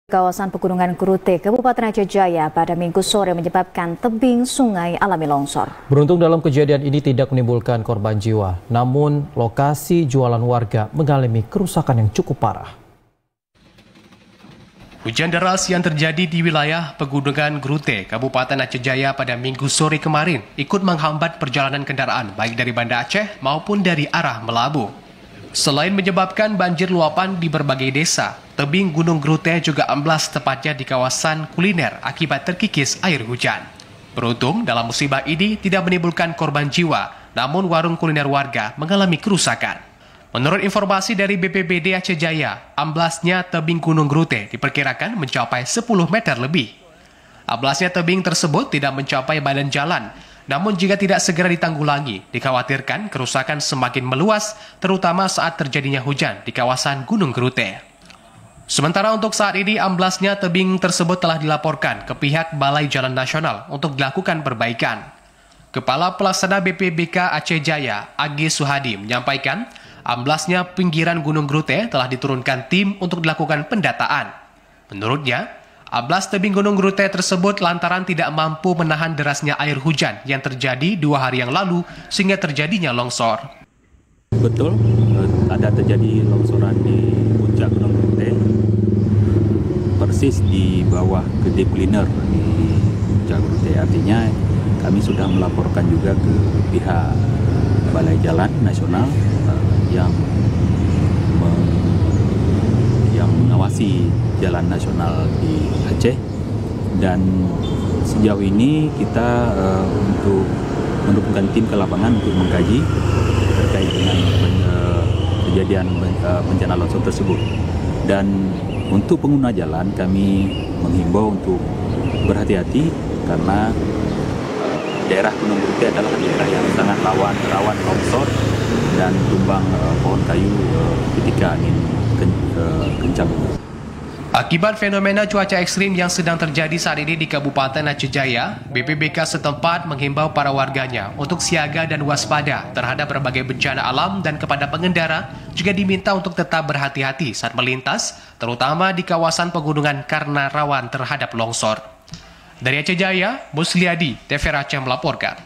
Kawasan Pegunungan Grute, Kabupaten Aceh Jaya pada Minggu sore menyebabkan tebing sungai alami longsor. Beruntung dalam kejadian ini tidak menimbulkan korban jiwa, namun lokasi jualan warga mengalami kerusakan yang cukup parah. Hujan deras yang terjadi di wilayah Pegunungan Grute, Kabupaten Aceh Jaya pada Minggu sore kemarin ikut menghambat perjalanan kendaraan baik dari Banda Aceh maupun dari arah Melabu. Selain menyebabkan banjir luapan di berbagai desa, tebing Gunung Grute juga amblas tepatnya di kawasan kuliner akibat terkikis air hujan. Beruntung dalam musibah ini tidak menimbulkan korban jiwa, namun warung kuliner warga mengalami kerusakan. Menurut informasi dari BPBD Aceh Jaya, amblasnya tebing Gunung Grute diperkirakan mencapai 10 meter lebih. Amblasnya tebing tersebut tidak mencapai badan jalan, namun jika tidak segera ditanggulangi, dikhawatirkan kerusakan semakin meluas, terutama saat terjadinya hujan di kawasan Gunung Grute. Sementara untuk saat ini, amblasnya tebing tersebut telah dilaporkan ke pihak Balai Jalan Nasional untuk dilakukan perbaikan. Kepala Pelaksana BPBK Aceh Jaya, Agi Suhadi, menyampaikan amblasnya pinggiran Gunung Grute telah diturunkan tim untuk dilakukan pendataan. Menurutnya, amblas tebing Gunung Grute tersebut lantaran tidak mampu menahan derasnya air hujan yang terjadi 2 hari yang lalu sehingga terjadinya longsor. Betul, ada terjadi longsoran di puncak Gunung Grute, persis di bawah Gede Kuliner di puncak Grute. Artinya kami sudah melaporkan juga ke pihak Balai Jalan Nasional yang mengawasi jalan nasional di Aceh, dan sejauh ini kita untuk menurunkan tim ke lapangan untuk mengkaji terkait dengan kejadian bencana longsor tersebut. Dan untuk pengguna jalan kami menghimbau untuk berhati-hati karena daerah Gunung Grute adalah daerah yang sangat rawan longsor dan tumbang pohon kayu ketika angin kencang. Akibat fenomena cuaca ekstrim yang sedang terjadi saat ini di Kabupaten Aceh Jaya, BPBK setempat menghimbau para warganya untuk siaga dan waspada terhadap berbagai bencana alam dan kepada pengendara juga diminta untuk tetap berhati-hati saat melintas, terutama di kawasan pegunungan karena rawan terhadap longsor. Dari Aceh Jaya, Musliadi, TV Aceh melaporkan.